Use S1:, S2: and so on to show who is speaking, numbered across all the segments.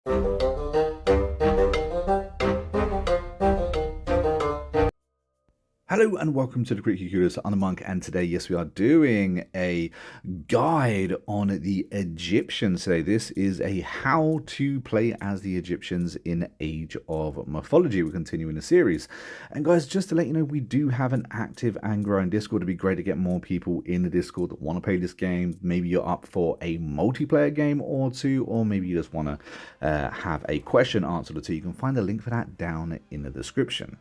S1: Hello and welcome to the Creaky Kudos. I'm the Monk, and today, yes, we are doing a guide on the Egyptians today. This is a how to play as the Egyptians in Age of Mythology. We're continuing the series. And guys, just to let you know, we do have an active and growing Discord. It'd be great to get more people in the Discord that want to play this game. Maybe you're up for a multiplayer game or two, or maybe you just want to have a question answered or two. You can find a link for that down in the description.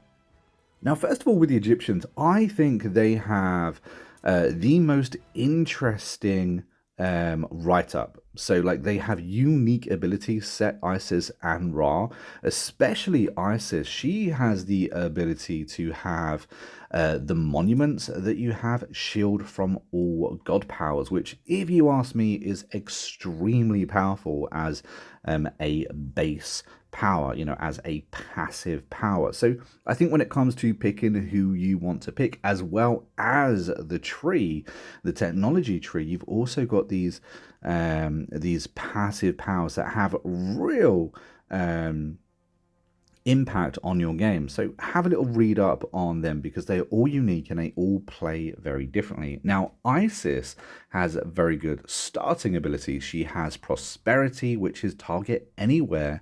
S1: Now, first of all, with the Egyptians, I think they have the most interesting write-up. So, like, they have unique abilities, Set, Isis, and Ra. Especially Isis. She has the ability to have the monuments that you have shield from all god powers, which, if you ask me, is extremely powerful as a base power, you know, as a passive power. So I think when it comes to picking who you want to pick, as well as the tree, the technology tree, you've also got these passive powers that have real impact on your game. So have a little read up on them because they're all unique and they all play very differently. Now, Isis has very good starting ability. She has prosperity, which is target anywhere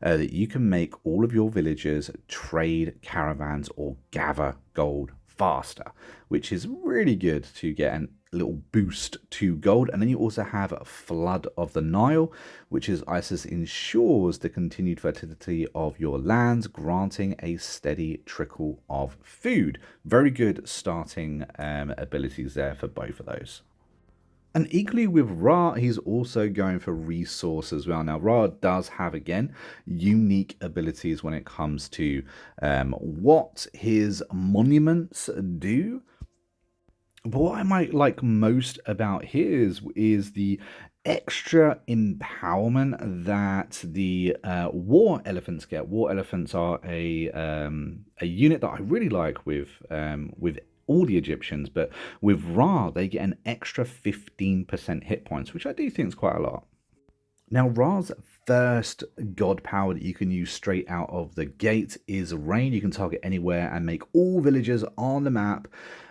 S1: that you can make all of your villagers trade caravans or gather gold faster, which is really good to get a little boost to gold. And then you also have a Flood of the Nile, which is Isis ensures the continued fertility of your lands, granting a steady trickle of food. Very good starting abilities there for both of those. And equally with Ra, he's also going for resource as well. Now, Ra does have, again, unique abilities when it comes to what his monuments do. But what I might like most about his is the extra empowerment that the war elephants get. War elephants are a unit that I really like with all the Egyptians, but with Ra, they get an extra 15% hit points, which I do think is quite a lot. Now, Ra's first god power that you can use straight out of the gate is Rain. You can target anywhere and make all villagers on the map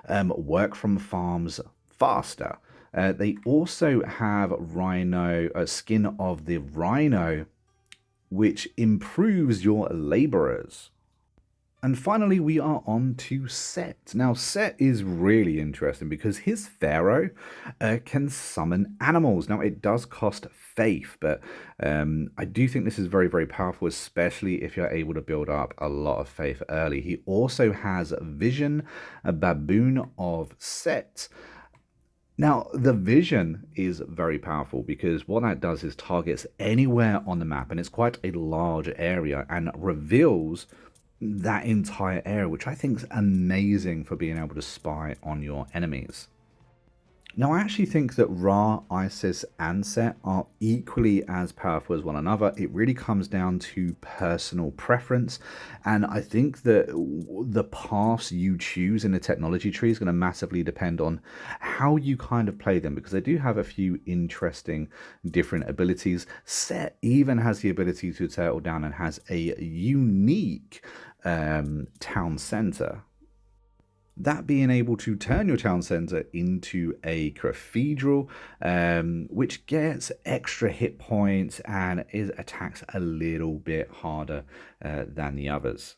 S1: work from farms faster. They also have Skin of the Rhino, which improves your laborers. And finally, we are on to Set. Now, Set is really interesting because his pharaoh can summon animals. Now, it does cost faith, but I do think this is very, very powerful, especially if you're able to build up a lot of faith early. He also has Vision, a baboon of Set. Now, the vision is very powerful because what that does is targets anywhere on the map, and it's quite a large area, and reveals that entire area, which I think is amazing for being able to spy on your enemies. Now, I actually think that Ra, Isis, and Set are equally as powerful as one another. It really comes down to personal preference, and I think that the paths you choose in the technology tree is going to massively depend on how you kind of play them, because they do have a few interesting different abilities. Set even has the ability to turtle down and has a unique town center. That being able to turn your town center into a cathedral, which gets extra hit points and attacks a little bit harder than the others.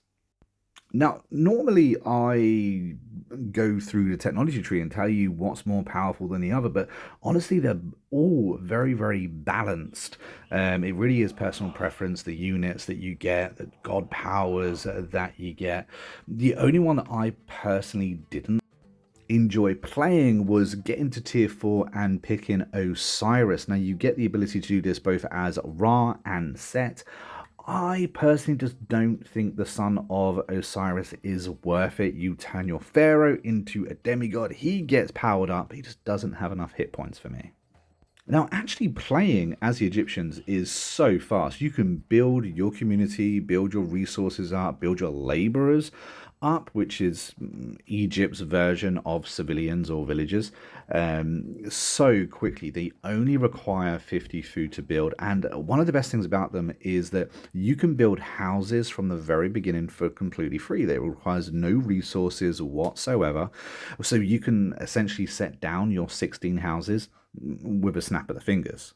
S1: Now, normally I go through the technology tree and tell you what's more powerful than the other, but honestly, they're all very, very balanced. It really is personal preference, the units that you get, the god powers that you get. The only one that I personally didn't enjoy playing was getting to tier 4 and picking Osiris. Now, you get the ability to do this both as Ra and Set. I personally just don't think the son of Osiris is worth it. You turn your pharaoh into a demigod, he gets powered up, he just doesn't have enough hit points for me. Now, actually playing as the Egyptians is so fast. You can build your community, build your resources up, build your laborers up, which is Egypt's version of civilians or villagers, so quickly. They only require 50 food to build. And one of the best things about them is that you can build houses from the very beginning for completely free. That requires no resources whatsoever. So you can essentially set down your 16 houses with a snap of the fingers.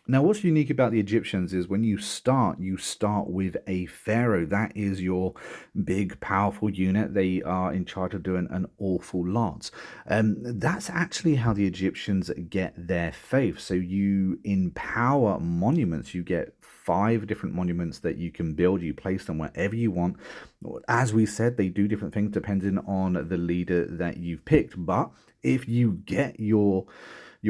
S1: Now, what's unique about the Egyptians is when you start with a pharaoh. That is your big, powerful unit. They are in charge of doing an awful lot. That's actually how the Egyptians get their faith. So you empower monuments. You get 5 different monuments that you can build. You place them wherever you want. As we said, they do different things depending on the leader that you've picked. But if you get your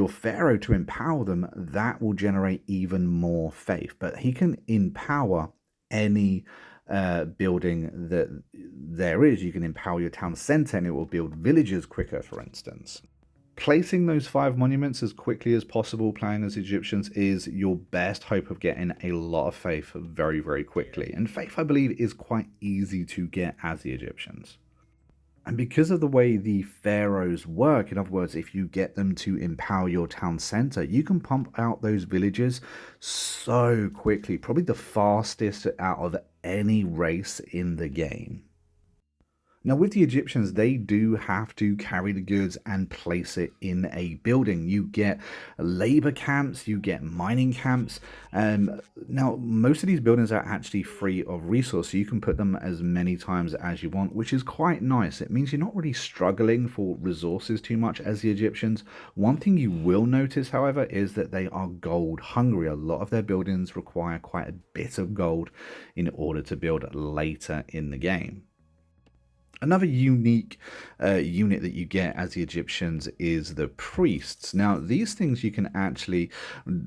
S1: pharaoh to empower them, that will generate even more faith. But he can empower any building that there is. You can empower your town center and it will build villages quicker, for instance. Placing those 5 monuments as quickly as possible playing as Egyptians is your best hope of getting a lot of faith very, very quickly. And faith, I believe, is quite easy to get as the Egyptians. And because of the way the pharaohs work, in other words, if you get them to empower your town center, you can pump out those villages so quickly, probably the fastest out of any race in the game. Now, with the Egyptians, they do have to carry the goods and place it in a building. You get labor camps, you get mining camps. Now, most of these buildings are actually free of resource, so you can put them as many times as you want, which is quite nice. It means you're not really struggling for resources too much as the Egyptians. One thing you will notice, however, is that they are gold hungry. A lot of their buildings require quite a bit of gold in order to build later in the game. Another unique unit that you get as the Egyptians is the priests. Now, these things you can actually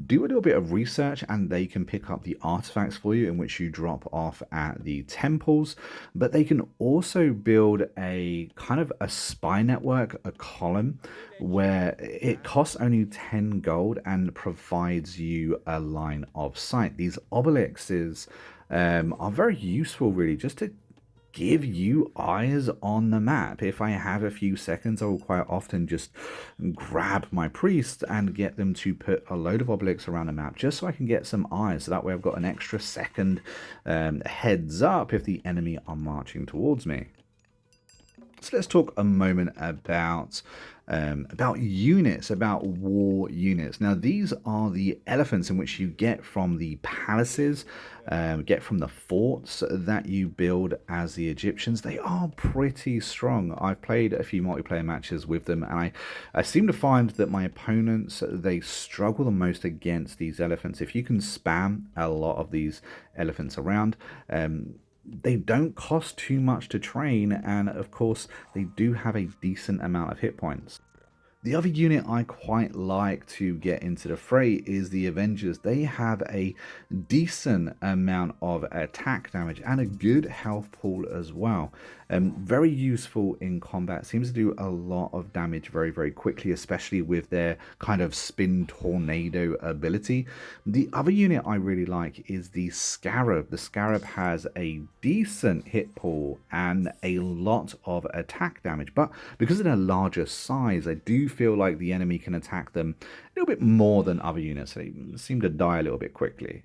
S1: do a little bit of research and they can pick up the artifacts for you in which you drop off at the temples, but they can also build a kind of a spy network, a column, where it costs only 10 gold and provides you a line of sight. These obelisks are very useful, really, just to give you eyes on the map. If I have a few seconds, I will quite often just grab my priest and get them to put a load of obelisks around the map just so I can get some eyes. So that way I've got an extra second heads up if the enemy are marching towards me. So let's talk a moment about units, about war units. Now, these are the elephants in which you get from the palaces, get from the forts that you build as the Egyptians. They are pretty strong. I've played a few multiplayer matches with them, and I seem to find that my opponents, they struggle the most against these elephants. If you can spam a lot of these elephants around, they don't cost too much to train, and of course they do have a decent amount of hit points. The other unit I quite like to get into the fray is the Avengers. They have a decent amount of attack damage and a good health pool as well. Very useful in combat. Seems to do a lot of damage very, very quickly, especially with their kind of spin tornado ability. The other unit I really like is the Scarab. The Scarab has a decent hit pool and a lot of attack damage, but because of their larger size, I do feel like the enemy can attack them a little bit more than other units. They seem to die a little bit quickly.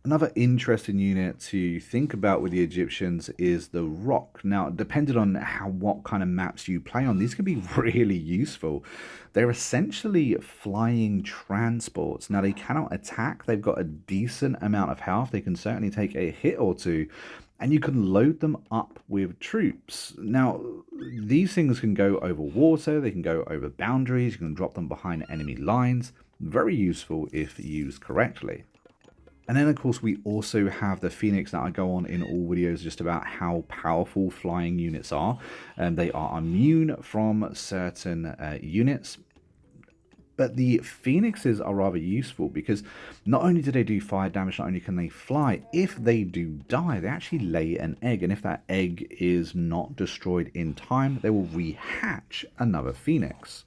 S1: Another interesting unit to think about with the Egyptians is the Rock. Now, depending on what kind of maps you play on, these can be really useful. They're essentially flying transports. Now, they cannot attack. They've got a decent amount of health. They can certainly take a hit or two, and you can load them up with troops. Now, these things can go over water. They can go over boundaries. You can drop them behind enemy lines. Very useful if used correctly. And then, of course, we also have the Phoenix that I go on in all videos just about how powerful flying units are. And they are immune from certain units. But the Phoenixes are rather useful because not only do they do fire damage, not only can they fly, if they do die, they actually lay an egg. And if that egg is not destroyed in time, they will rehatch another Phoenix.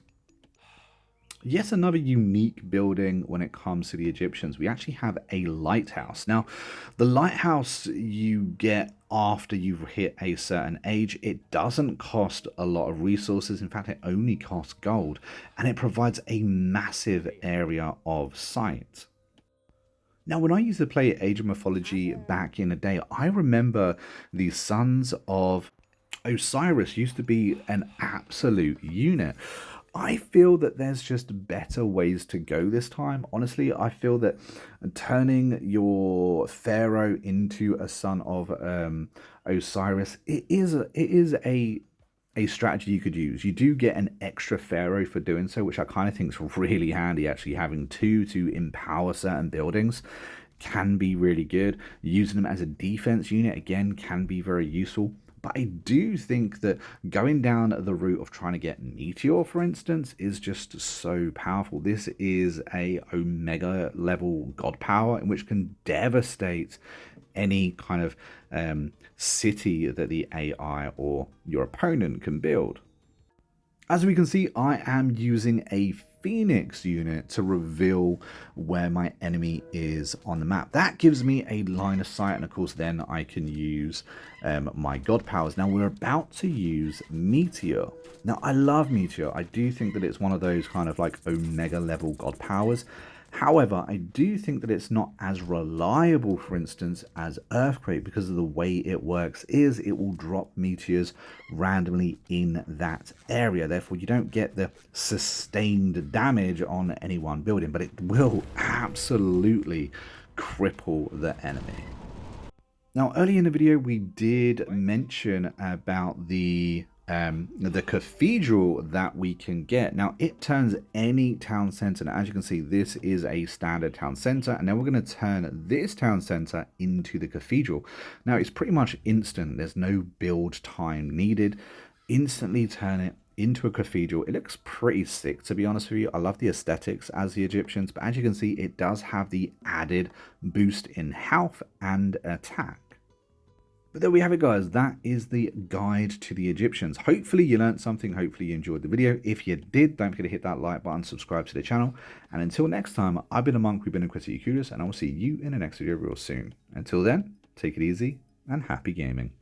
S1: Yet another unique building when it comes to the Egyptians. We actually have a lighthouse. Now, the lighthouse you get after you've hit a certain age. It doesn't cost a lot of resources. In fact, it only costs gold, and it provides a massive area of sight. Now, when I used to play Age of Mythology back in the day, I remember the Sons of Osiris used to be an absolute unit. I feel that there's just better ways to go this time. Honestly, I feel that turning your pharaoh into a son of Osiris, it is a strategy you could use. You do get an extra pharaoh for doing so, which I kind of think is really handy. Actually, having two to empower certain buildings can be really good. Using them as a defense unit again can be very useful. But I do think that going down the route of trying to get Meteor, for instance, is just so powerful. This is a Omega level god power in which can devastate any kind of city that the AI or your opponent can build. As we can see, I am using a Phoenix unit to reveal where my enemy is on the map. That gives me a line of sight, and of course then I can use my god powers. Now we're about to use Meteor. Now I love Meteor. I do think that it's one of those kind of like Omega level god powers. However, I do think that it's not as reliable, for instance, as Earthquake, because of the way it works is it will drop meteors randomly in that area. Therefore, you don't get the sustained damage on any one building, but it will absolutely cripple the enemy. Now, earlier in the video, we did mention about the cathedral that we can get. Now, it turns any town center. Now, as you can see, this is a standard town center, and then we're going to turn this town center into the cathedral. Now, it's pretty much instant. There's no build time needed. Instantly turn it into a cathedral. It looks pretty sick, to be honest with you. I love the aesthetics as the Egyptians, but as you can see, it does have the added boost in health and attack. But there we have it, guys. That is the guide to the Egyptians. Hopefully you learned something. Hopefully you enjoyed the video. If you did, don't forget to hit that like button, subscribe to the channel. And until next time, I've been a monk, we've been Inquisitor Kudos, and I will see you in the next video real soon. Until then, take it easy and happy gaming.